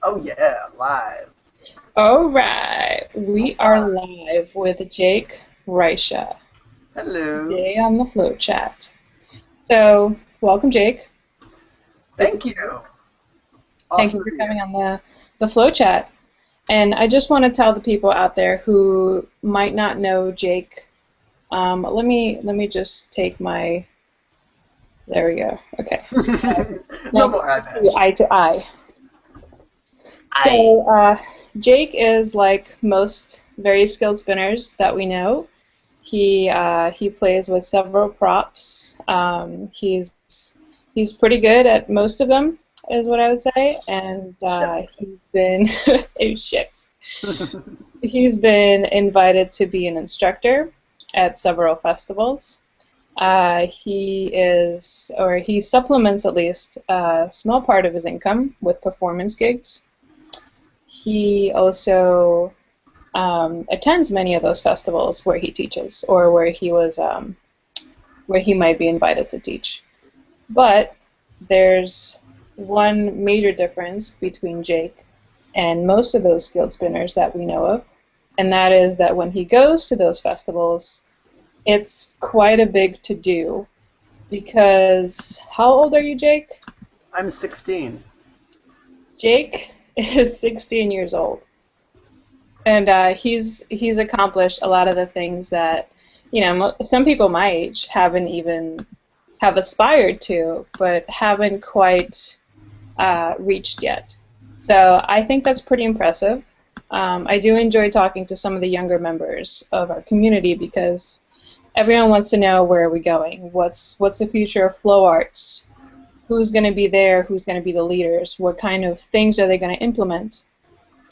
Oh yeah, live. All right, we are live with Jake Rysha Hello. today on the Flow Chat. So, welcome, Jake. Good to Thank see you. you. Thank Awesome you to for be here. coming on the Flow Chat. And I just want to tell the people out there who might not know Jake. Let me just take my. There we go. Okay. No Now more eye eye patch. to eye. I So, Jake is like most very skilled spinners that we know. He plays with several props. He's pretty good at most of them, is what I would say. And shucks. he's been oh shit. He's been invited to be an instructor at several festivals. He supplements at least a small part of his income with performance gigs. He also attends many of those festivals where he teaches or where he might be invited to teach. But there's one major difference between Jake and most of those skilled spinners that we know of, and that is that when he goes to those festivals, it's quite a big to-do because how old are you, Jake? I'm 16. Jake is 16 years old. And he's accomplished a lot of the things that some people my age haven't even have aspired to, but haven't quite reached yet. So I think that's pretty impressive. I do enjoy talking to some of the younger members of our community because everyone wants to know where are we going, what's the future of flow arts, who's going to be there, who's going to be the leaders, what kind of things are they going to implement.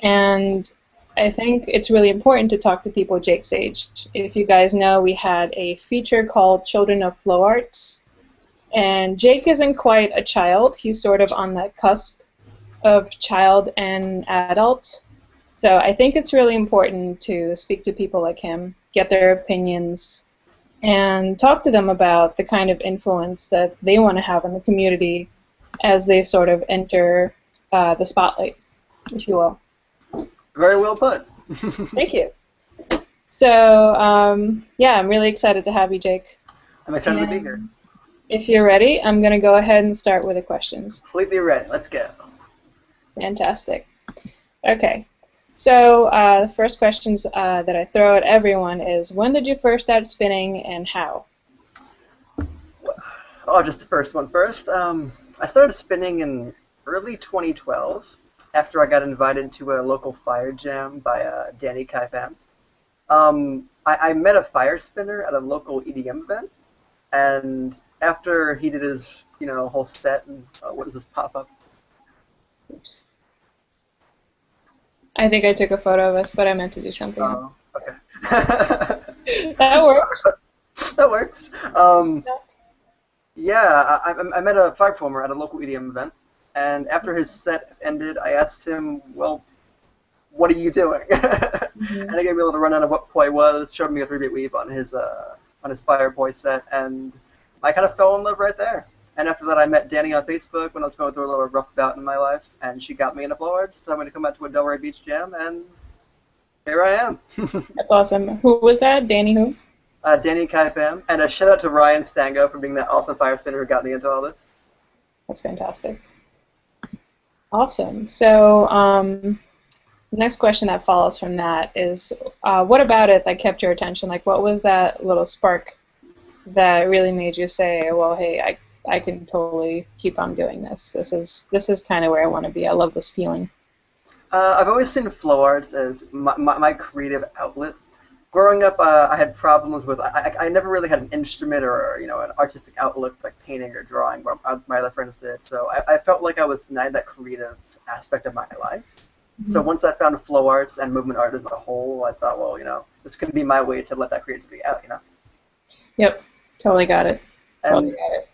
And I think it's really important to talk to people Jake's age. If you guys know, we had a feature called Children of Flow Arts, and Jake isn't quite a child. He's sort of on that cusp of child and adult. So I think it's really important to speak to people like him, get their opinions, and talk to them about the kind of influence that they want to have in the community as they sort of enter the spotlight, if you will. Very well put. Thank you. So, yeah, I'm really excited to have you, Jake. I'm excited to be here. And if you're ready, I'm going to go ahead and start with the questions. Completely ready. Let's go. Fantastic. Okay. So, the first questions that I throw at everyone is, when did you first start spinning and how? Oh, just the first one first. I started spinning in early 2012 after I got invited to a local fire jam by Danny Kaifan. I met a fire spinner at a local EDM event, and after he did his, whole set, and what does this pop up? Oops. I think I took a photo of us, but I meant to do something else. Oh, okay. That works. That works. Yeah, I met a fire performer at a local EDM event, and after his set ended, I asked him, well, what are you doing? And he gave me a little rundown of what poi was, showed me a 3-beat weave on his fire poi set, and I kind of fell in love right there. And after that, I met Danny on Facebook when I was going through a little rough bout in my life, and she got me into flow arts, so I'm going to come out to a Delray Beach jam, and here I am. That's awesome. Who was that? Danny who? Danny Kaifam, and a shout out to Ryan Stango for being that awesome fire spinner who got me into all this. That's fantastic. Awesome. So, the next question that follows from that is, what about it that kept your attention? Like, what was that little spark that really made you say, well, hey, I can totally keep on doing this. This is kind of where I want to be. I love this feeling. I've always seen flow arts as my creative outlet. Growing up, I had problems with, I never really had an instrument or, an artistic outlook like painting or drawing, where my other friends did. So I felt like I was denied that creative aspect of my life. So once I found flow arts and movement art as a whole, I thought, well, this could be my way to let that creativity out. Yep, totally got it. Totally And got it.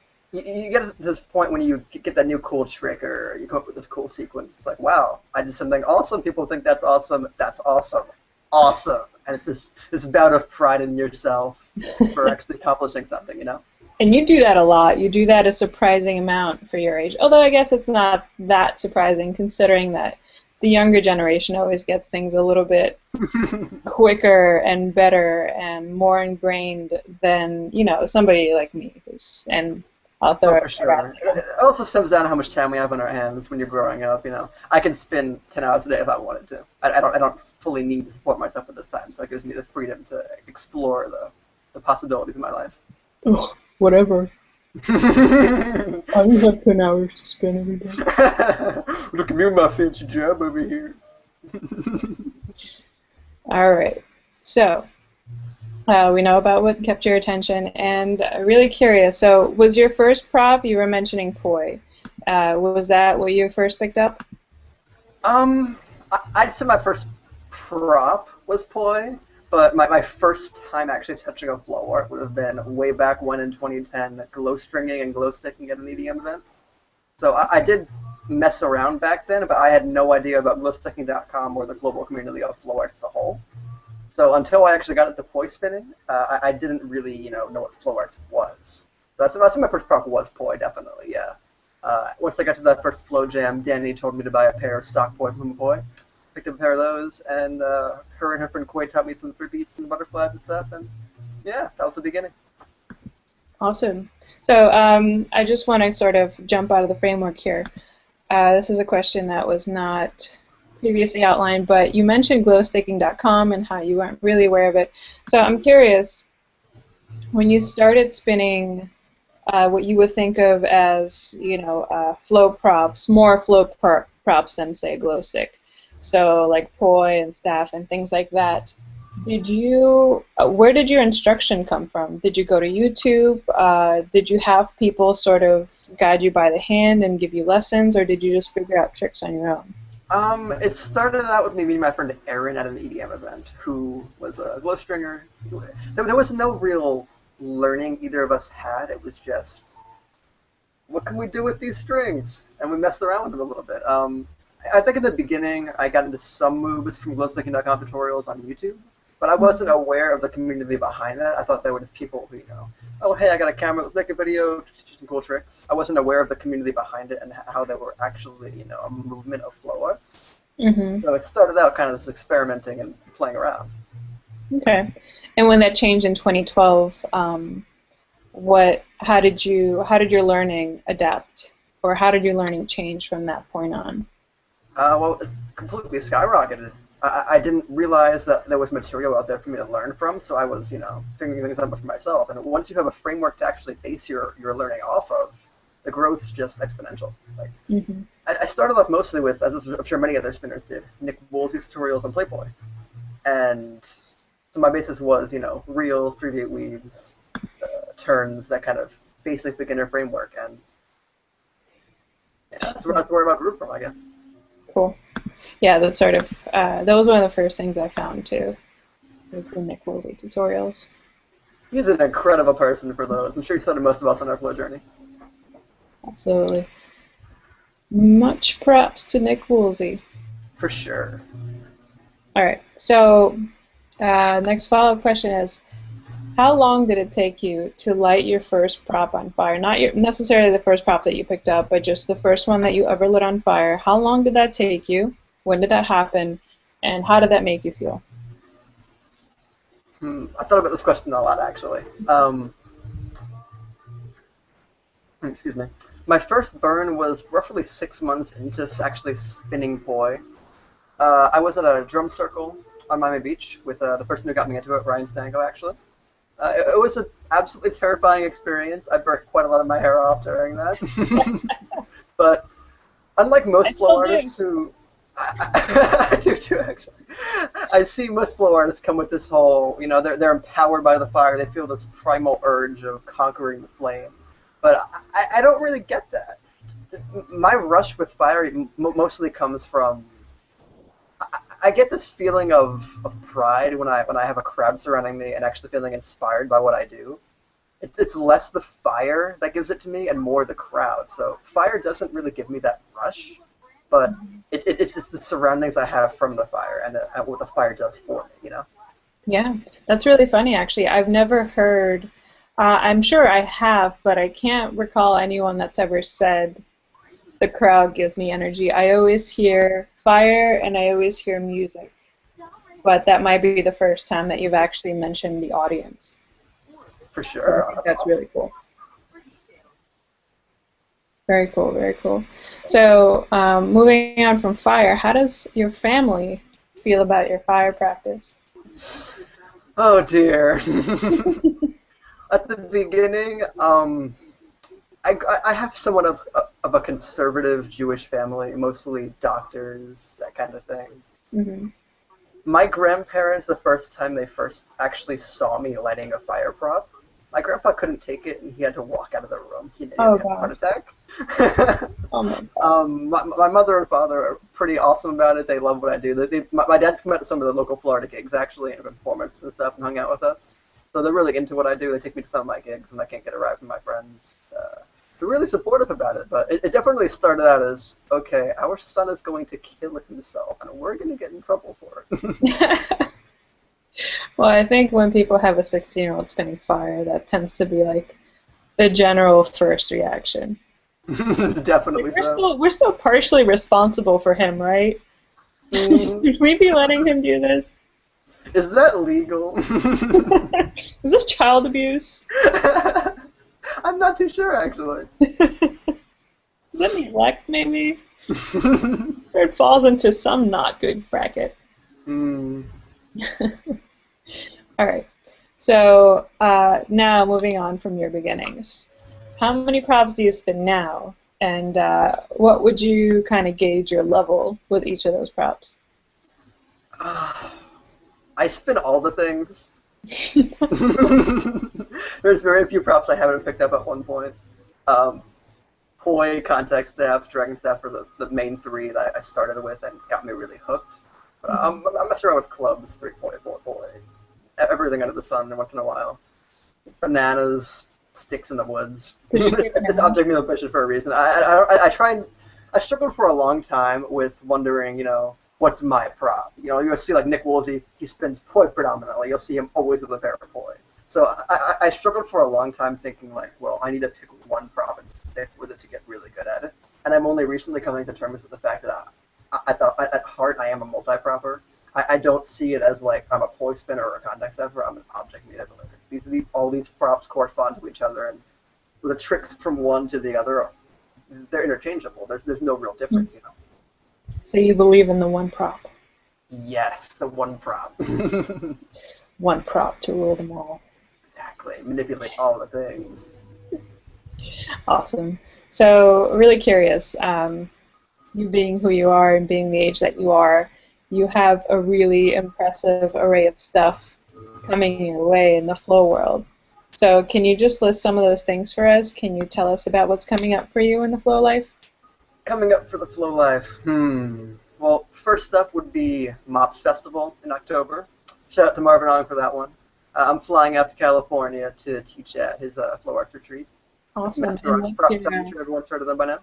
you get to this point when you get that new cool trick or you come up with this cool sequence. It's like, wow, I did something awesome. People think that's awesome. That's awesome. Awesome. And it's this bout of pride in yourself for actually accomplishing something. And you do that a lot. You do that a surprising amount for your age. Although I guess it's not that surprising considering that the younger generation always gets things a little bit quicker and better and more ingrained than, somebody like me and I'll throw Oh, it for around. sure. It also stems down to how much time we have on our hands when you're growing up. I can spend 10 hours a day if I wanted to. I don't fully need to support myself at this time, so it gives me the freedom to explore the possibilities of my life. Ugh, whatever. I only have 10 hours to spend every day. Look at me with my fancy job over here. All right. So, we know about what kept your attention, and really curious. So, was your first prop? You were mentioning poi. Was that what you first picked up? I'd say my first prop was poi, but my first time actually touching a flow art would have been way back when in 2010, glow stringing and glow sticking at an EDM event. So I did mess around back then, but I had no idea about glowsticking.com or the global community of flow arts as a whole. So until I actually got into poi spinning, I didn't really, know what flow arts was. So that's my first prop was poi, definitely, yeah. Once I got to that first flow jam, Danny told me to buy a pair of stock poi from poi. Picked up a pair of those, and her and her friend Koi taught me some 3 beats and butterflies and stuff, and yeah, that was the beginning. Awesome. So I just want to sort of jump out of the framework here. This is a question that was not previously outlined, but you mentioned glowsticking.com and how you weren't really aware of it. So I'm curious, when you started spinning what you would think of as, flow props, more flow props than, say, glow stick, so like poi and staff and things like that, where did your instruction come from? Did you go to YouTube? Did you have people sort of guide you by the hand and give you lessons, or did you just figure out tricks on your own? It started out with me meeting my friend Aaron at an EDM event, who was a glow stringer. There was no real learning either of us had. It was just, what can we do with these strings? And we messed around with them a little bit. I think in the beginning I got into some moves from glowsticking.com tutorials on YouTube, but I wasn't aware of the community behind that. I thought they were just people who, oh, hey, I got a camera, let's make a video, teach you some cool tricks. I wasn't aware of the community behind it and how they were actually, a movement of flow arts. Mm-hmm. So it started out kind of just experimenting and playing around. Okay. And when that changed in 2012, how did your learning adapt, or how did your learning change from that point on? Well, it completely skyrocketed. I didn't realize that there was material out there for me to learn from, so I was, figuring things out for myself. And once you have a framework to actually base your learning off of, the growth's just exponential. Like, Mm-hmm. I started off mostly with, as I'm sure many other spinners did, Nick Woolsey's tutorials on Playboy. And so my basis was, real 3D weaves, turns, that kind of basic beginner framework. And yeah, that's where I grew from, I guess. Cool. Yeah, that's sort of that was one of the first things I found too. Was the Nick Woolsey tutorials. He's an incredible person for those. I'm sure he started most of us on our flow journey. Absolutely. Much props to Nick Woolsey. For sure. All right. So next follow-up question is, how long did it take you to light your first prop on fire? Not necessarily the first prop that you picked up, but just the first one that you ever lit on fire. How long did that take you? When did that happen? And how did that make you feel? I thought about this question a lot, actually. Excuse me. My first burn was roughly 6 months into actually spinning poi. I was at a drum circle on Miami Beach with the person who got me into it, Ryan Stango, actually. It was an absolutely terrifying experience. I burnt quite a lot of my hair off during that. But unlike most flow artists who... I do too, actually. I see most flow artists come with this whole, they're empowered by the fire. They feel this primal urge of conquering the flame. But I don't really get that. My rush with fire mostly comes from... I get this feeling of pride when I have a crowd surrounding me and actually feeling inspired by what I do. It's less the fire that gives it to me and more the crowd. So fire doesn't really give me that rush, but it's the surroundings I have from the fire and what the fire does for me, Yeah, that's really funny, actually. I've never heard, I'm sure I have, but I can't recall anyone that's ever said the crowd gives me energy. I always hear fire and I always hear music, but that might be the first time that you've actually mentioned the audience. For So I sure. think That's that's awesome. really cool. Very cool, very cool. So, moving on from fire, how does your family feel about your fire practice? Oh dear. At the beginning, I have somewhat of a conservative Jewish family, mostly doctors, that kind of thing. Hmm. My grandparents, the first time they first actually saw me lighting a fire prop, my grandpa couldn't take it and he had to walk out of the room. He Oh nearly had a heart gosh. attack. Oh my God. My mother and father are pretty awesome about it. They love what I do. My dad's come out to some of the local Florida gigs actually and performances and stuff and hung out with us. So they're really into what I do. They take me to some of my gigs when I can't get a ride from my friends. They're really supportive about it, but it definitely started out as, okay, our son is going to kill himself and we're going to get in trouble for it. Well, I think when people have a 16-year-old spinning fire, that tends to be like the general first reaction. Like Definitely so. we're still partially responsible for him, right? Mhm. Should we be letting him do this? Is that legal? Is this child abuse? I'm not too sure, actually. Is that neglect, maybe? Or it falls into some not good bracket. Mm. All right. So now moving on from your beginnings, how many props do you spin now? And what would you kind of gauge your level with each of those props? I spin all the things. There's very few props I haven't picked up at one point. Um, Poi, Contact Staff, Dragon Staff are the main three that I started with and got me really hooked. But I'm messing around with clubs, 3 point, 4 point, everything under the sun once in a while. Bananas, sticks in the woods. Did you say It's banana? object manipulation for a reason. I try and I struggled for a long time with wondering, what's my prop? You'll see like Nick Woolsey, he spins poi predominantly. You'll see him always with a pair of poi. So I struggled for a long time thinking like, well, I need to pick one prop and stick with it to get really good at it. And I'm only recently coming to terms with the fact that at heart I am a multi-propper. I don't see it as like I'm a poi spinner or a contact stepper. I'm an object manipulator. All these props correspond to each other, and the tricks from one to the other, they're interchangeable. There's no real difference. So you believe in the one prop. Yes, the one prop. One prop to rule them all. Exactly. Manipulate all the things. Awesome. So really curious. You being who you are and being the age that you are, you have a really impressive array of stuff coming your way in the flow world. So can you just list some of those things for us? Can you tell us about what's coming up for you in the flow life? Coming up for the Flow Life. Well, first up would be Mops Festival in October. Shout out to Marvin Ong for that one. I'm flying out to California to teach at his Flow Arts retreat. It's Awesome. Master And Arts what's Props. your I'm sure everyone's heard of them by now.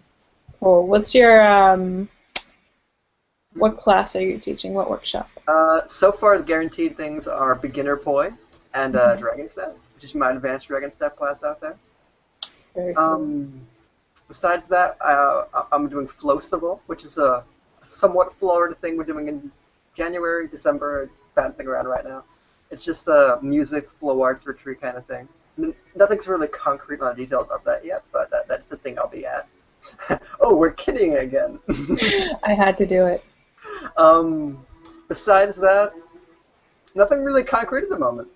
cool? What's your what class are you teaching? What workshop? So far, the guaranteed things are Beginner Poi and Dragon Step, which is my advanced Dragon Step class out there. Very cool. Besides that, I'm doing Flowstival, which is a somewhat Florida thing we're doing in January, December. It's bouncing around right now. It's just a music, flow arts retreat kind of thing. Nothing's really concrete on the details of that yet, but that's the thing I'll be at. Oh, we're kidding again. I had to do it. Besides that, nothing really concrete at the moment.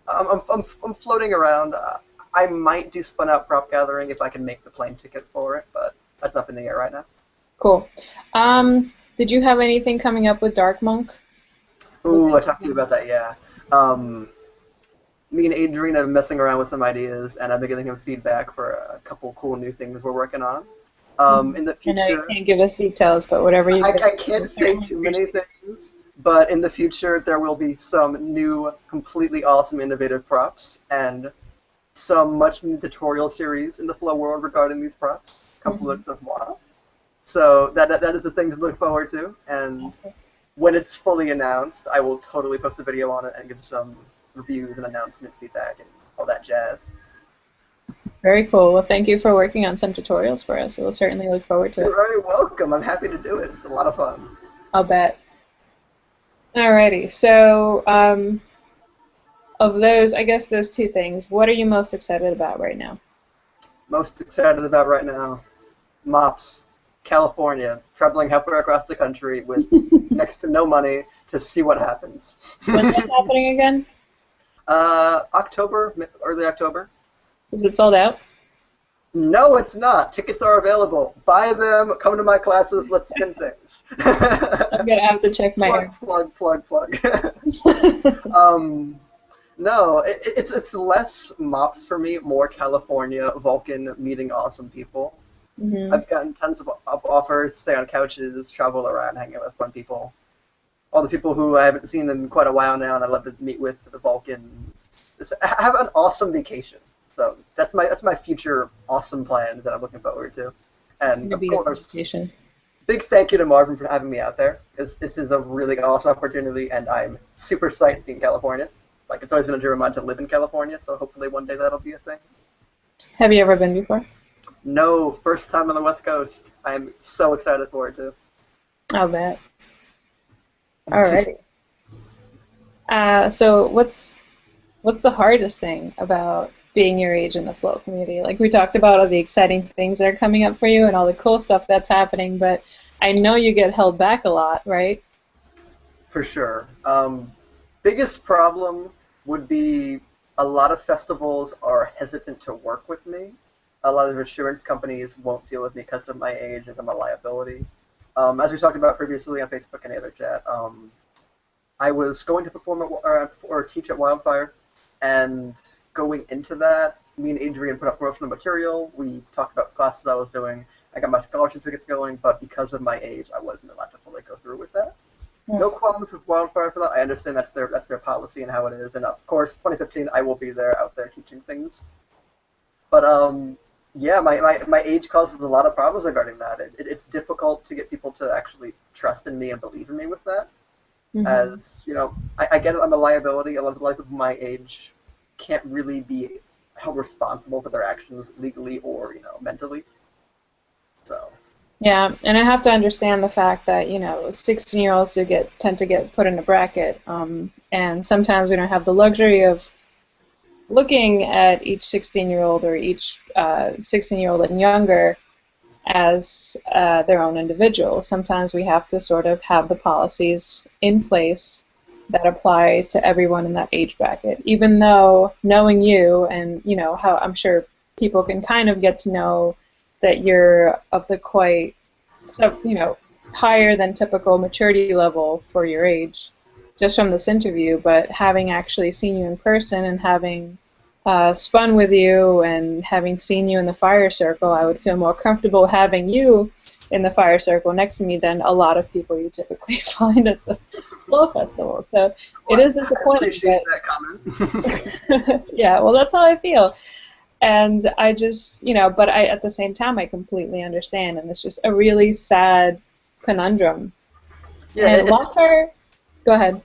I'm floating around. I might do spun out prop gathering if I can make the plane ticket for it, but that's up in the air right now. Cool. Did you have anything coming up with Dark Monk? Ooh, I talked to you about that, yeah. Me and Adrian have been messing around with some ideas, and I've been giving him feedback for a couple cool new things we're working on. In the I know you future, can't give us details, but whatever you I can't say too many things, but in the future there will be some new, completely awesome, innovative props, and some much new tutorial series in the Flow world regarding these props. Compliments of moi. So that is a thing to look forward to, and Awesome. when it's fully announced, I will totally post a video on it and give some reviews and announcement feedback and all that jazz. Very cool. Well, thank you for working on some tutorials for us. We'll certainly look forward to You're it. very welcome. I'm happy to do it. It's a lot of fun. I'll bet. Alrighty. So, of those, I guess those two things, what are you most excited about right now? Most excited about right now, MOPS, California, traveling halfway across the country with next to no money to see what happens. When's that happening again? October, early October. Is it sold out? No, it's not. Tickets are available. Buy them. Come to my classes. Let's spin things. I'm gonna have to check my plug. No, it's less MOPS for me, more California, Vulcan, meeting awesome people. Mm-hmm. I've gotten tons of offers, stay on couches, travel around, hang out with fun people. All the people who I haven't seen in quite a while now, and I love to meet with the Vulcans. Have an awesome vacation. So that's my future awesome plans that I'm looking forward to. And of course, big thank you to Marvin for having me out there. This is a really awesome opportunity, and I'm super psyched to be in California. Like, it's always been a dream of mine to live in California, so hopefully one day that'll be a thing. Have you ever been before? No, first time on the West Coast. I'm so excited for it too. I'll bet. Alrighty. So what's the hardest thing about being your age in the flow community? Like, we talked about all the exciting things that are coming up for you and all the cool stuff that's happening, but I know you get held back a lot, right? For sure. Biggest problem would be a lot of festivals are hesitant to work with me. A lot of insurance companies won't deal with me because of my age, as I'm a liability. As we talked about previously on Facebook and the other chat, I was going to perform or teach at Wildfire, and going into that, me and Adrian put up promotional material. We talked about classes I was doing. I got my scholarship tickets going, but because of my age, I wasn't allowed to fully go through with that. No problems with Wildfire for that. I understand that's their policy and how it is. And of course, 2015, I will be there out there teaching things. But yeah, my age causes a lot of problems regarding that. It's difficult to get people to actually trust in me and believe in me with that. Mm-hmm. As you know, I get it. I'm a liability. A lot of people my age can't really be held responsible for their actions legally or mentally. So. Yeah, and I have to understand the fact that 16-year-olds tend to get put in a bracket, and sometimes we don't have the luxury of looking at each 16-year-old or each 16-year-old and younger as their own individual. Sometimes we have to sort of have the policies in place that apply to everyone in that age bracket, even though knowing you and how I'm sure people can kind of get to know that you're of the quite, higher than typical maturity level for your age, just from this interview. But having actually seen you in person and having spun with you and having seen you in the fire circle, I would feel more comfortable having you in the fire circle next to me than a lot of people you typically find at the Flow Festival. So it is disappointing. I appreciate that comment. Yeah, well, that's how I feel. And I just, but at the same time, I completely understand, and it's just a really sad conundrum. Yeah, and Wildfire, go ahead.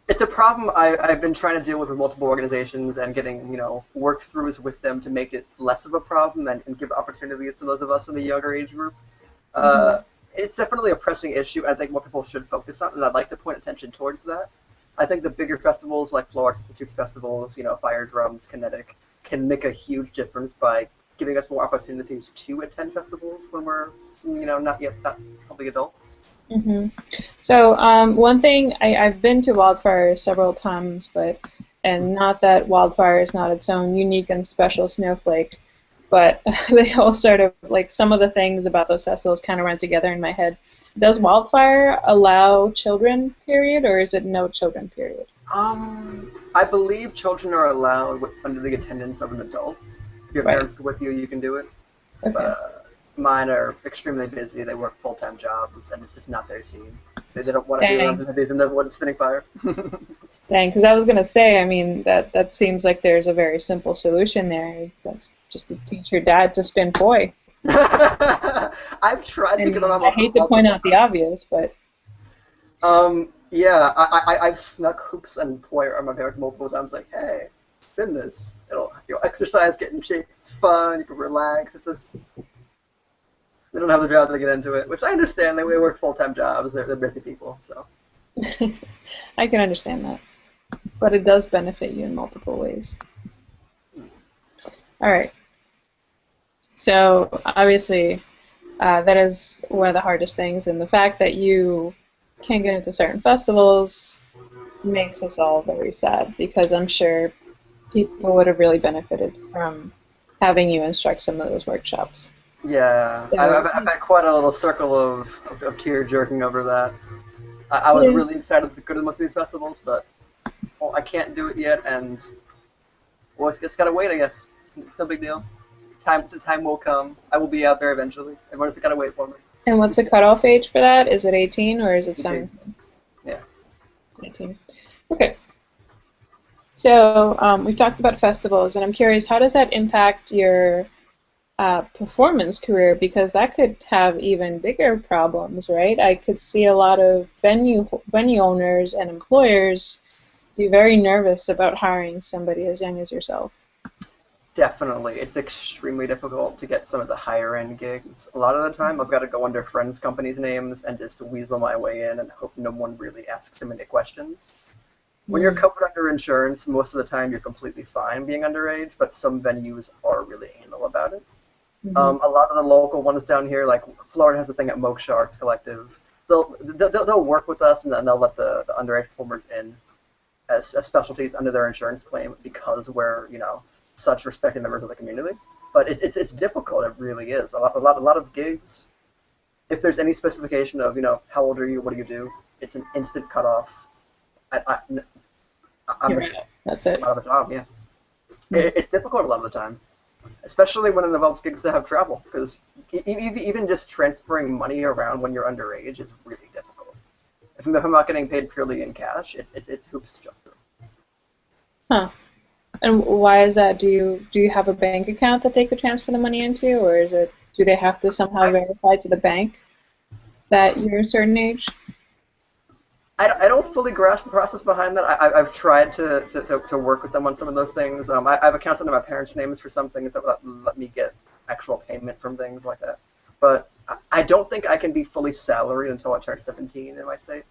It's a problem I've been trying to deal with multiple organizations and getting, work-throughs with them to make it less of a problem and give opportunities to those of us in the younger age group. It's definitely a pressing issue, and I think more people should focus on, and I'd like to point attention towards that. I think the bigger festivals like Flow Arts Institute's festivals, Fire Drums, Kinetic, can make a huge difference by giving us more opportunities to attend festivals when we're, not probably adults. Mm-hmm. So one thing, I've been to Wildfire several times, and not that Wildfire is not its own unique and special snowflake, but they all sort of, like, some of the things about those festivals kind of run together in my head. Does Wildfire allow children, period, or is it no children, period? I believe children are allowed under the attendance of an adult. If your parents go with you, you can do it. Okay. But mine are extremely busy. They work full-time jobs, and it's just not their scene. They don't want to be around somebody's in the spinning fire. Dang, because I was going to say, I mean, that seems like there's a very simple solution there. That's just to teach your dad to spin poi. I've tried to get them. I hate to point out the obvious, but... Yeah, I've snuck hoops and poi on my parents multiple times, like, hey, spin this. You'll exercise, get in shape. It's fun. You can relax. It's just they don't have the job to get into it, which I understand. They work full-time jobs. They're busy people. So I can understand that, but it does benefit you in multiple ways. All right. So obviously, that is one of the hardest things, and the fact that you can't get into certain festivals makes us all very sad, because I'm sure people would have really benefited from having you instruct some of those workshops. yeah, So, I've had quite a little circle of tear jerking over that. I was yeah. really excited to go to most of these festivals, but well, I can't do it yet, and well, it's gotta wait, I guess. It's no big deal. Time will come. I will be out there eventually. Everyone's just gotta wait for me. And what's the cutoff age for that? Is it 18 or is it 17? Yeah. 18. Okay. So we've talked about festivals, and I'm curious, how does that impact your performance career? Because that could have even bigger problems, right? I could see a lot of venue owners and employers be very nervous about hiring somebody as young as yourself. Definitely. It's extremely difficult to get some of the higher end gigs. A lot of the time, I've got to go under friends' companies' names and just weasel my way in and hope no one really asks too many questions. When you're covered under insurance, most of the time you're completely fine being underage, but some venues are really anal about it. A lot of the local ones down here, like Florida has a thing at Moksha Arts Collective. They'll work with us and then they'll let the underage performers in as specialties under their insurance claim because we're such respected members of the community. But it's difficult. It really is. A lot of gigs. If there's any specification of how old are you, what do you do, it's an instant cutoff. I'm That's it. out of a job. Yeah, it's difficult a lot of the time, especially when it involves gigs that have travel. Because even just transferring money around when you're underage is really difficult. If I'm not getting paid purely in cash, it's hoops to jump through. Huh. And why is that? Do you have a bank account that they could transfer the money into, or do they have to somehow verify to the bank that you're a certain age? I don't fully grasp the process behind that. I've tried to work with them on some of those things. I have accounts under my parents' names for some things that let me get actual payment from things like that. But I don't think I can be fully salaried until I turn 17 in my state.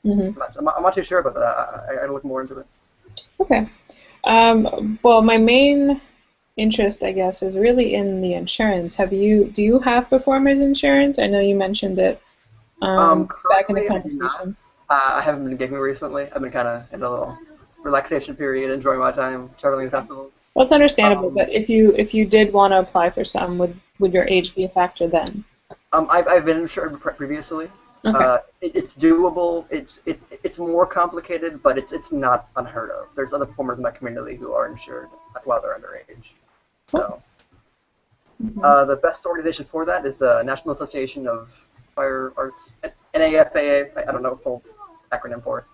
I'm not too sure about that. I gotta look more into it. Okay. Well, my main interest, I guess, is really in the insurance. Do you have performers insurance? I know you mentioned it back in the conversation. I haven't been gigging recently. I've been kind of in a little relaxation period, enjoying my time, traveling to festivals. Well, it's understandable, but if you did want to apply for some, would your age be a factor then? I've been insured previously. Okay. It's doable. It's more complicated, but it's not unheard of. There's other performers in my community who are insured while they're underage. So the best organization for that is the National Association of Fire Arts, NAFAA. I don't know the full acronym for it.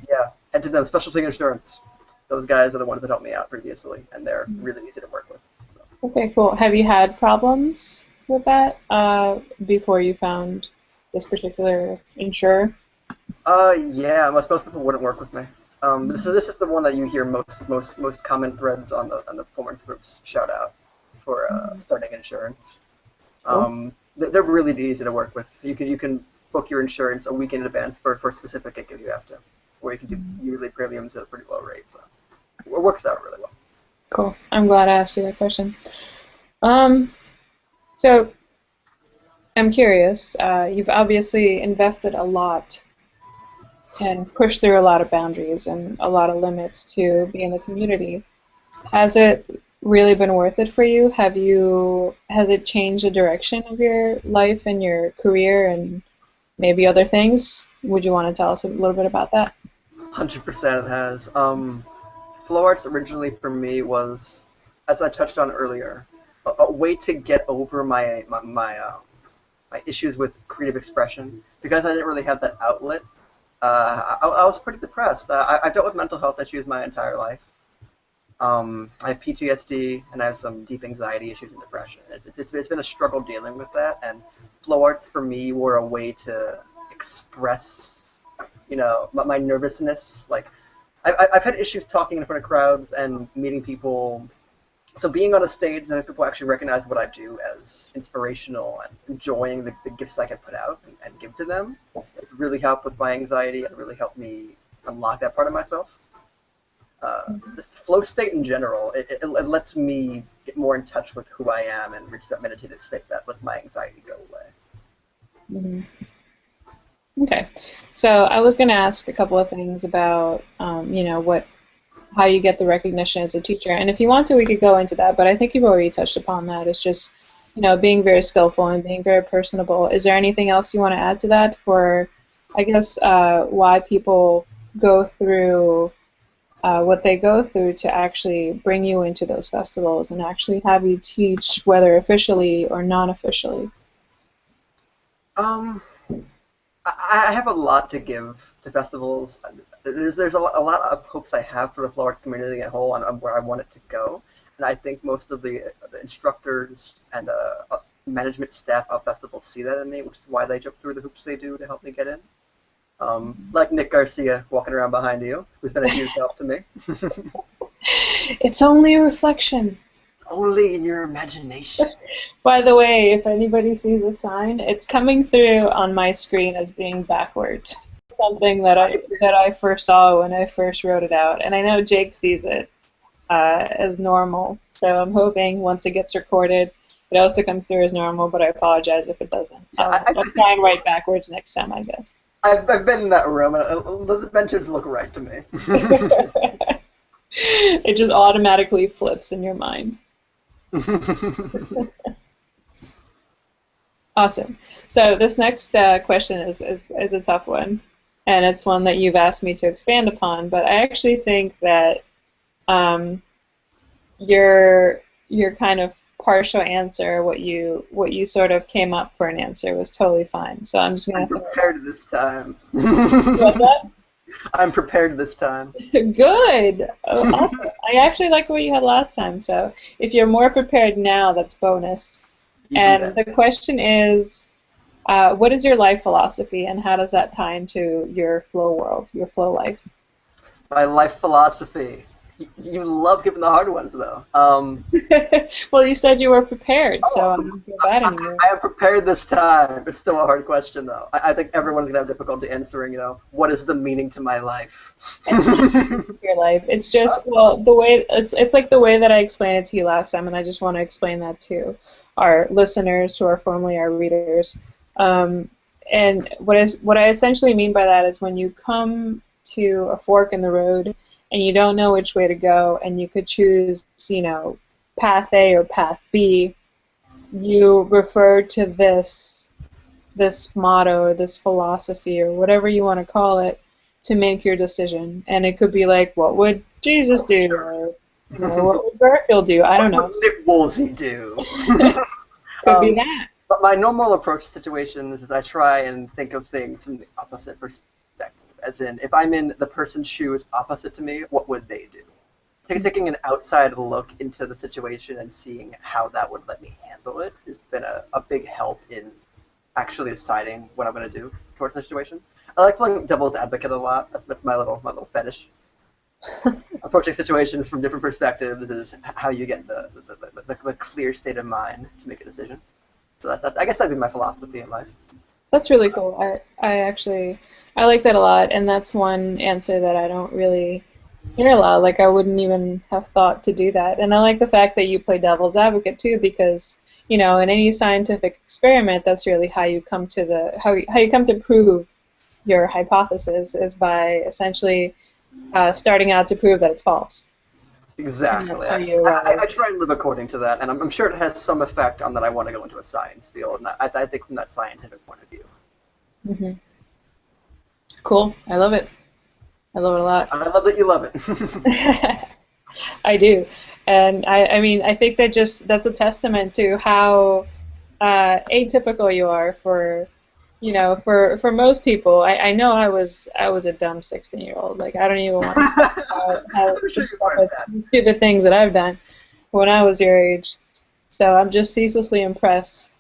Yeah, and to them, specialty insurance. Those guys are the ones that helped me out previously, and they're really easy to work with. So. Okay, cool. Have you had problems with that before you found this particular insurer? Yeah, most people wouldn't work with me. This is the one that you hear most common threads on the performance groups shout out for starting insurance. They're really easy to work with. You can book your insurance a week in advance for a specific gig if you have to, or you can do yearly premiums at a pretty low rate. So it works out really well. Cool. I'm glad I asked you that question. So I'm curious. You've obviously invested a lot and pushed through a lot of boundaries and a lot of limits to be in the community. Has it really been worth it for you? Has it changed the direction of your life and your career and maybe other things? Would you want to tell us a little bit about that? 100% it has. Flow arts originally for me was, as I touched on earlier, a way to get over my issues with creative expression. Because I didn't really have that outlet, I was pretty depressed. I've dealt with mental health issues my entire life. I have PTSD, and I have some deep anxiety issues and depression. It's been a struggle dealing with that, and flow arts for me were a way to express, my nervousness. Like, I've had issues talking in front of crowds and meeting people. So being on a stage and people actually recognize what I do as inspirational and enjoying the gifts I can put out and give to them, it's really helped with my anxiety and really helped me unlock that part of myself. This flow state in general, it lets me get more in touch with who I am and reach that meditative state that lets my anxiety go away. Okay, so I was going to ask a couple of things about, how you get the recognition as a teacher, and if you want to, we could go into that. But I think you've already touched upon that. It's just, being very skillful and being very personable. Is there anything else you want to add to that for, I guess, why people go through what they go through to actually bring you into those festivals and actually have you teach, whether officially or non-officially? I have a lot to give to festivals. There's a lot of hopes I have for the flow arts community as a whole and where I want it to go. And I think most of the instructors and management staff of festivals see that in me, which is why they jump through the hoops they do to help me get in. Like Nick Garcia walking around behind you, who's been a huge help to me. It's only a reflection. Only in your imagination. By the way, if anybody sees a sign, it's coming through on my screen as being backwards. Something that I first saw when I first wrote it out, and I know Jake sees it as normal. So I'm hoping once it gets recorded, it also comes through as normal. But I apologize if it doesn't. I'll try and write backwards next time, I guess. I've been in that room, and the dimensions look right to me. It just automatically flips in your mind. Awesome. So this next question is a tough one, and it's one that you've asked me to expand upon. But I actually think that your kind of partial answer, what you sort of came up for an answer, was totally fine. So I'm just gonna. I'm prepared this time. What's that? I'm prepared this time. Good. Oh, awesome. I actually like what you had last time, so if you're more prepared now, that's bonus. And the question is, what is your life philosophy, and how does that tie into your flow world, your flow life? My life philosophy. You love giving the hard ones, though. Well, you said you were prepared, so I don't feel bad anymore. I am prepared this time. It's still a hard question, though. I think everyone's gonna have difficulty answering. What is the meaning to my life? Your life. It's just the way it's like the way that I explained it to you last time, and I just want to explain that to our listeners, who are formerly our readers. And what I essentially mean by that is when you come to a fork in the road and you don't know which way to go, and you could choose, path A or path B, you refer to this motto, this philosophy, or whatever you want to call it, to make your decision. And it could be like, what would Jesus do? Or what would Garfield do? I don't know. What would Nick Woolsey do? Could be that. But my normal approach to situations is I try and think of things from the opposite perspective. As in, if I'm in the person's shoes opposite to me, what would they do? Taking an outside look into the situation and seeing how that would let me handle it has been a big help in actually deciding what I'm going to do towards the situation. I like playing devil's advocate a lot. That's my little fetish. Approaching situations from different perspectives is how you get the clear state of mind to make a decision. So I guess that'd be my philosophy in life. That's really cool. I like that a lot, and that's one answer that I don't really hear a lot. Like, I wouldn't even have thought to do that. And I like the fact that you play devil's advocate too, because in any scientific experiment, that's really how you come to how you come to prove your hypothesis, is by essentially starting out to prove that it's false. Exactly. I try and live according to that, and I'm sure it has some effect on that I want to go into a science field, and I think from that scientific point of view. Mm-hmm. Cool. I love it. I love it a lot. I love that you love it. I do. And I think that's a testament to how atypical you are for most people. I know I was a dumb 16-year-old. Like, I don't even want to talk about how stupid things that I've done when I was your age. So I'm just ceaselessly impressed.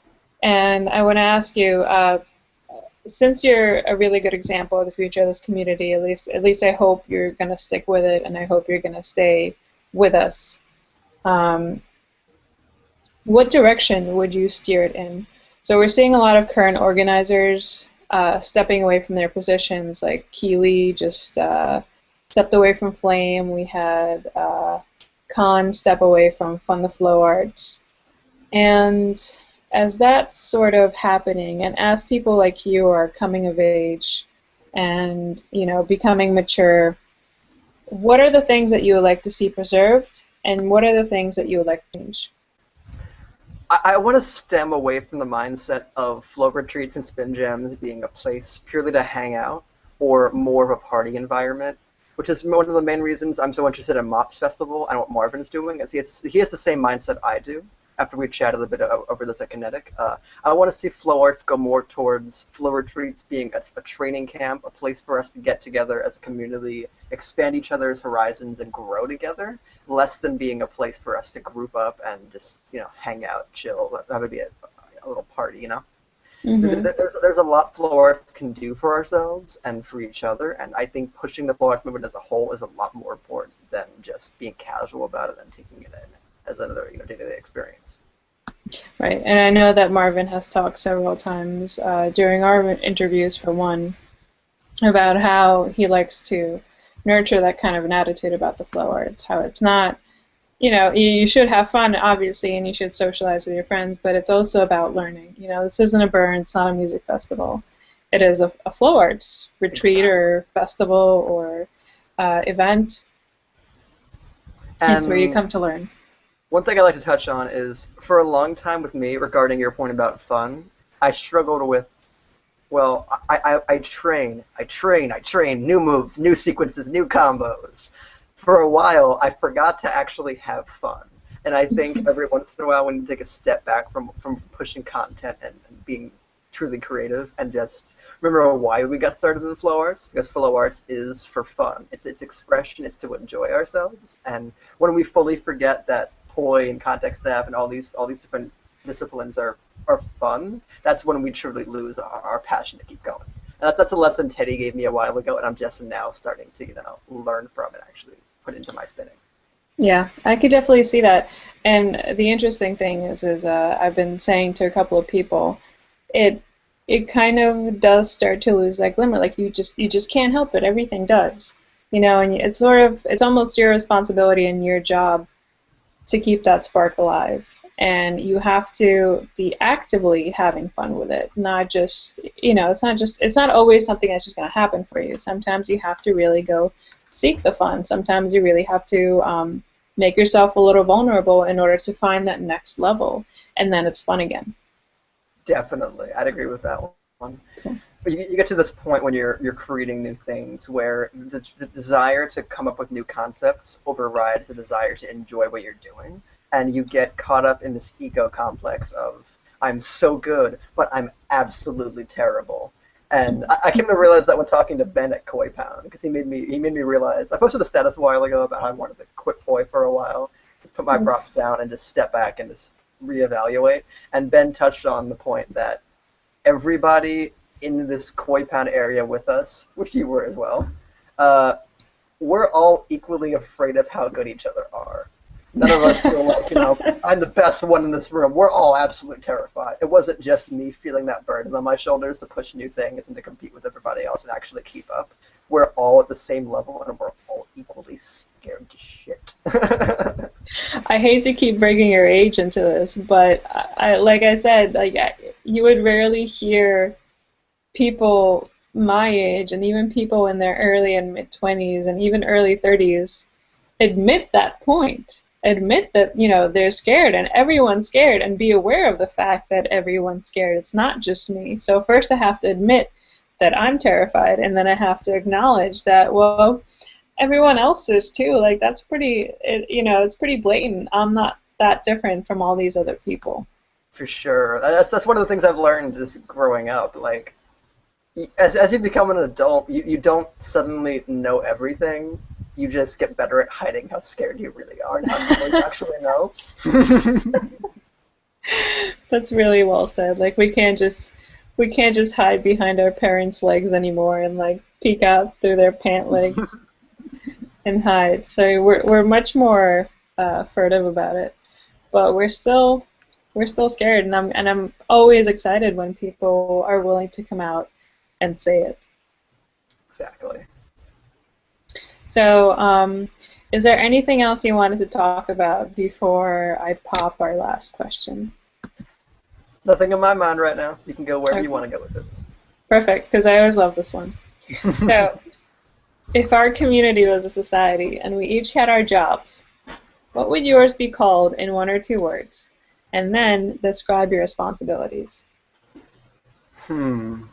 And I want to ask you, since you're a really good example of the future of this community, at least I hope you're going to stick with it, and I hope you're going to stay with us. Um, what direction would you steer it in? So we're seeing a lot of current organizers stepping away from their positions, like Keeley just stepped away from Flame. We had Khan step away from Fund the Flow Arts. And as that's sort of happening, and as people like you are coming of age and, becoming mature, what are the things that you would like to see preserved, and what are the things that you would like to change? I want to stem away from the mindset of flow retreats and spin jams being a place purely to hang out or more of a party environment, which is one of the main reasons I'm so interested in MOPS Festival and what Marvin's doing. He has the same mindset I do. After we chatted a bit over this at Kinetic, I want to see flow arts go more towards flow retreats being a training camp, a place for us to get together as a community, expand each other's horizons, and grow together, less than being a place for us to group up and just hang out, chill. That would be a little party, Mm-hmm. There's a lot flow arts can do for ourselves and for each other, and I think pushing the flow arts movement as a whole is a lot more important than just being casual about it and taking it in as another day-to-day experience. Right, and I know that Marvin has talked several times during our interviews, for one, about how he likes to nurture that kind of an attitude about the flow arts, how it's not, you should have fun, obviously, and you should socialize with your friends, but it's also about learning. This isn't a burn, it's not a music festival. It is a flow arts retreat, exactly, or festival or event. And it's where you come to learn. One thing I like to touch on is, for a long time with me, regarding your point about fun, I struggled with, I train, new moves, new sequences, new combos. For a while, I forgot to actually have fun. And I think every once in a while we need to take a step back from pushing content and being truly creative and just remember why we got started in flow arts, because flow arts is for fun. It's expression, it's to enjoy ourselves. And when we fully forget that poi and context staff and all these different disciplines are fun, that's when we truly lose our passion to keep going. And that's a lesson Teddy gave me a while ago, and I'm just now starting to learn from and actually put into my spinning. Yeah, I could definitely see that. And the interesting thing is I've been saying to a couple of people, it kind of does start to lose that glimmer. Like you just can't help it. Everything does, and it's almost your responsibility and your job to keep that spark alive, and you have to be actively having fun with it, not just, it's not always something that's just going to happen for you. Sometimes you have to really go seek the fun. Sometimes you really have to make yourself a little vulnerable in order to find that next level, and then it's fun again. Definitely, I'd agree with that one. Cool. But you get to this point when you're creating new things where the desire to come up with new concepts overrides the desire to enjoy what you're doing, and you get caught up in this ego complex of, I'm so good, but I'm absolutely terrible. And I came to realize that when talking to Ben at Koi Pound, because he made me realize, I posted a status a while ago about how I wanted to quit Koi for a while, just put my props down and just step back and just reevaluate. And Ben touched on the point that everybody in this Koi Pound area with us, which you were as well, we're all equally afraid of how good each other are. None of us feel like, I'm the best one in this room. We're all absolutely terrified. It wasn't just me feeling that burden on my shoulders to push new things and to compete with everybody else and actually keep up. We're all at the same level, and we're all equally scared to shit. I hate to keep bringing your age into this, but like I said, you would rarely hear people my age, and even people in their early and mid-20s and even early 30s, admit that point. Admit that, they're scared, and everyone's scared, and be aware of the fact that everyone's scared. It's not just me. So first I have to admit that I'm terrified, and then I have to acknowledge that, well, everyone else is too. Like, that's pretty, it's pretty blatant. I'm not that different from all these other people. For sure. That's one of the things I've learned just growing up. Like, as you become an adult, you don't suddenly know everything. You just get better at hiding how scared you really are and how you actually know. That's really well said. Like, we can't just we can't just hide behind our parents' legs anymore and like peek out through their pant legs and hide. So we're much more furtive about it, but we're still scared, and I'm always excited when people are willing to come out and say it. Exactly. So, is there anything else you wanted to talk about before I pop our last question? Nothing in my mind right now. You can go wherever Okay. you want to go with this. Perfect, because I always love this one. So, if our community was a society and we each had our jobs, what would yours be called in 1 or 2 words? And then describe your responsibilities. I'm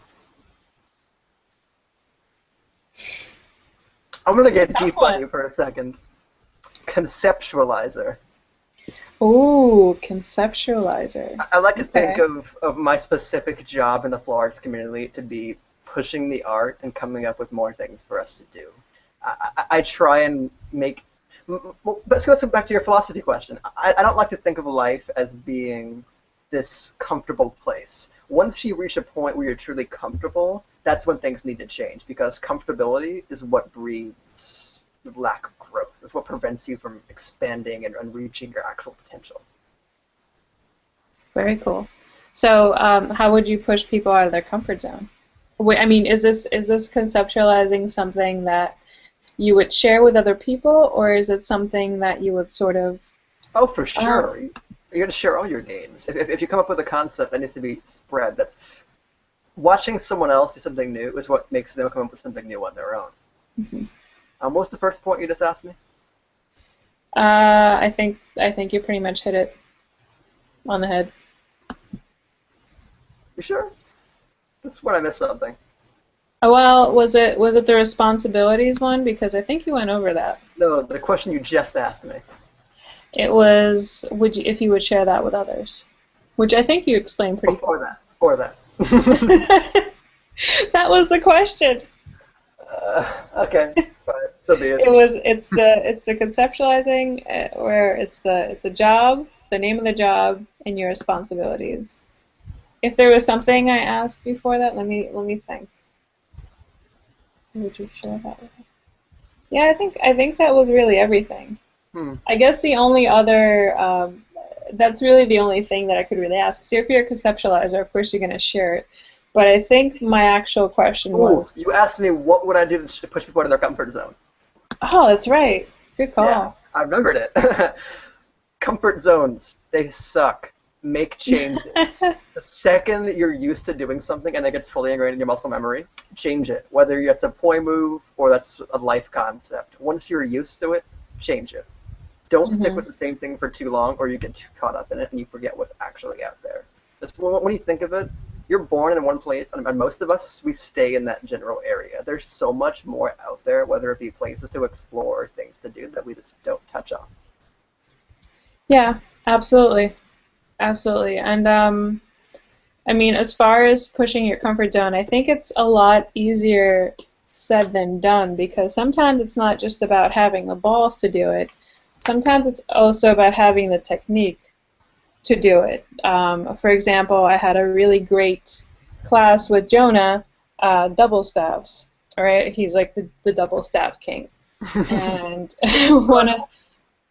going to get deep on you for a second. Conceptualizer. Ooh, conceptualizer. I like to think of my specific job in the full arts community to be pushing the art and coming up with more things for us to do. I try and make... Well, let's go back to your philosophy question. I don't like to think of life as being this comfortable place. Once you reach a point where you're truly comfortable, that's when things need to change, because comfortability is what breeds the lack of growth. It's what prevents you from expanding and reaching your actual potential. Very cool. So, how would you push people out of their comfort zone? I mean, is this conceptualizing something that you would share with other people, or is it something that you would sort of... Oh, for sure. You got to share all your gains. If you come up with a concept that needs to be spread, that's watching someone else do something new is what makes them come up with something new on their own. Mm-hmm. What's the first point you just asked me? I think you pretty much hit it on the head. You sure? That's when I missed something. Oh, well, was it the responsibilities one? Because I think you went over that. No, the question you just asked me. It was, if you would share that with others, which I think you explained pretty. Before that. That was the question. Okay, fine. So be it. It's the conceptualizing, where it's a job, the name of the job, and your responsibilities. If there was something I asked before that, let me think. Would you share that with me? Yeah, I think that was really everything. I guess the only other, that's really the only thing that I could really ask. So if you're a conceptualizer, of course you're going to share it. But I think my actual question was... You asked me what would I do to push people out of their comfort zone. Oh, that's right. Good call. Yeah, I remembered it. Comfort zones, they suck. Make changes. The second that you're used to doing something and it gets fully ingrained in your muscle memory, change it. Whether it's a poi move or that's a life concept. Once you're used to it, change it. Don't stick with the same thing for too long, or you get too caught up in it and you forget what's actually out there. When you think of it, you're born in one place, and most of us, we stay in that general area. There's so much more out there, whether it be places to explore or things to do that we just don't touch on. Yeah, absolutely. Absolutely. And I mean, as far as pushing your comfort zone, I think it's a lot easier said than done, because sometimes it's not just about having the balls to do it. Sometimes it's also about having the technique to do it. For example, I had a really great class with Jonah, double staffs. All right, he's like the double staff king. And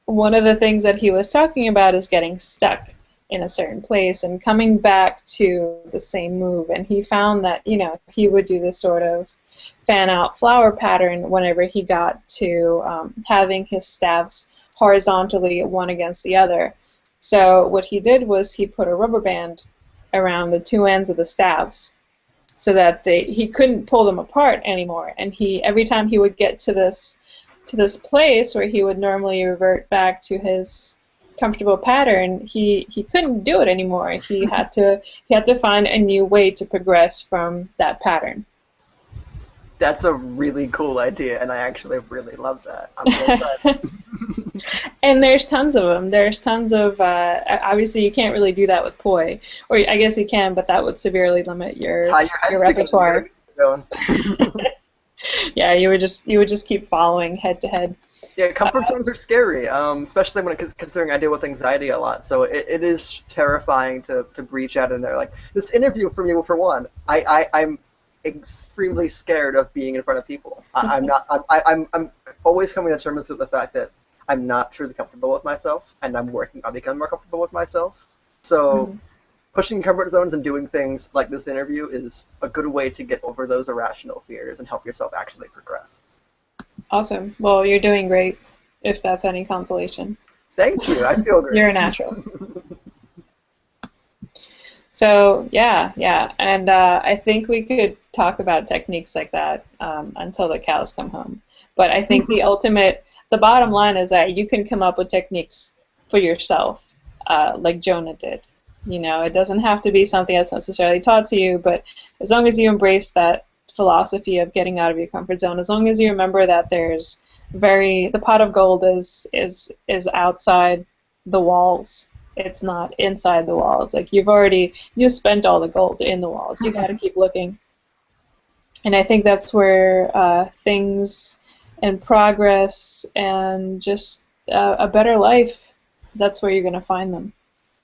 one of the things that he was talking about is getting stuck in a certain place and coming back to the same move. And he found that, he would do this sort of fan-out flower pattern whenever he got to having his staffs horizontally one against the other. So what he did was he put a rubber band around the two ends of the staffs so that he couldn't pull them apart anymore. And every time he would get to this place where he would normally revert back to his comfortable pattern, he couldn't do it anymore. He had to find a new way to progress from that pattern. That's a really cool idea, and I actually really love that. I'm so excited. And there's tons of them. There's tons of, obviously you can't really do that with poi, or I guess you can, but that would severely limit your repertoire. Yeah, you would just keep following head to head. Yeah, comfort zones are scary, especially when considering I deal with anxiety a lot. So it is terrifying to breach out in there. Like this interview for me, for one, I'm extremely scared of being in front of people. I'm not. I'm always coming to terms with the fact that I'm not truly comfortable with myself, and I'm working on becoming more comfortable with myself. So Mhm. pushing comfort zones and doing things like this interview is a good way to get over those irrational fears and help yourself actually progress. Awesome. Well, you're doing great, if that's any consolation. Thank you. I feel great. You're a natural. So yeah, yeah, and I think we could talk about techniques like that until the cows come home. But I think the bottom line is that you can come up with techniques for yourself, like Jonah did. You know, it doesn't have to be something that's necessarily taught to you, but as long as you embrace that philosophy of getting out of your comfort zone, as long as you remember that the pot of gold is outside the walls. It's not inside the walls. Like you spent all the gold in the walls. You got to keep looking. And I think that's where things and progress and just a better life, that's where you're going to find them,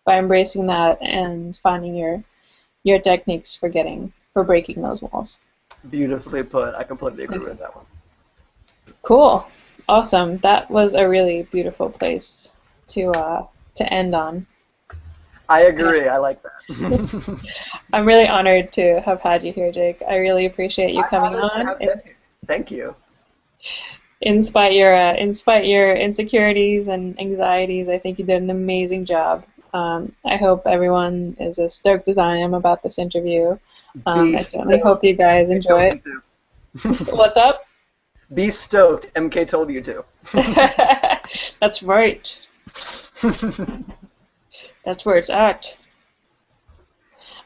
by embracing that and finding your techniques for breaking those walls. Beautifully put. I completely agree Thank you. with that one. Cool. Awesome. That was a really beautiful place to end on. I agree. I like that. I'm really honored to have had you here, Jake. I really appreciate you I'm coming honored to on. have been here. Thank you. In spite your insecurities and anxieties, I think you did an amazing job. I hope everyone is as stoked as I am about this interview. Be I certainly hope you stoked. guys MK enjoy told it. you to. What's up? Be stoked. MK told you to. That's right. That's where it's at.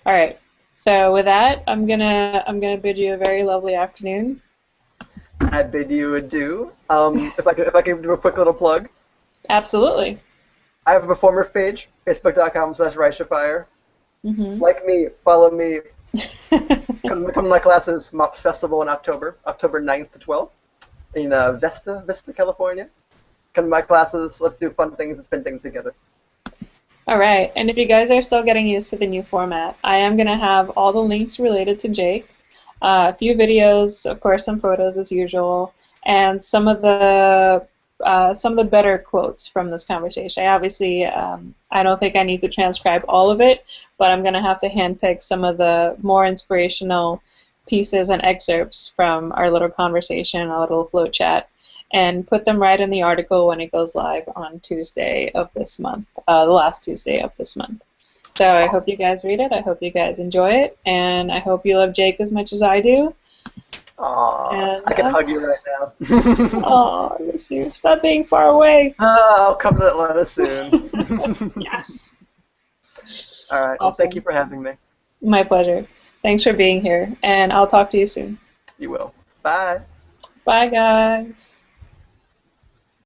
All right. So with that, I'm gonna bid you a very lovely afternoon. I bid you adieu. If I could do a quick little plug, Absolutely. I have a performers page, facebook.com/RyshaFire. Mhm. Like me, follow me. Come to my classes, MOPS Festival in October 9th to 12th in Vista, California. Come to my classes. Let's do fun things and spend things together. All right. And if you guys are still getting used to the new format, I am gonna have all the links related to Jake, a few videos, of course, some photos as usual, and some of the better quotes from this conversation. I don't think I need to transcribe all of it, but I'm going to have to handpick some of the more inspirational pieces and excerpts from our little conversation, our little flow chat, and put them right in the article when it goes live on Tuesday of this month, the last Tuesday of this month. So I hope you guys read it. I hope you guys enjoy it, and I hope you love Jake as much as I do. Aww, And I can hug you right now. oh, I miss you. Stop being far away. I'll come to Atlanta soon. Yes. All right. Well, thank you Awesome. for having me. My pleasure. Thanks for being here, and I'll talk to you soon. You will. Bye. Bye, guys.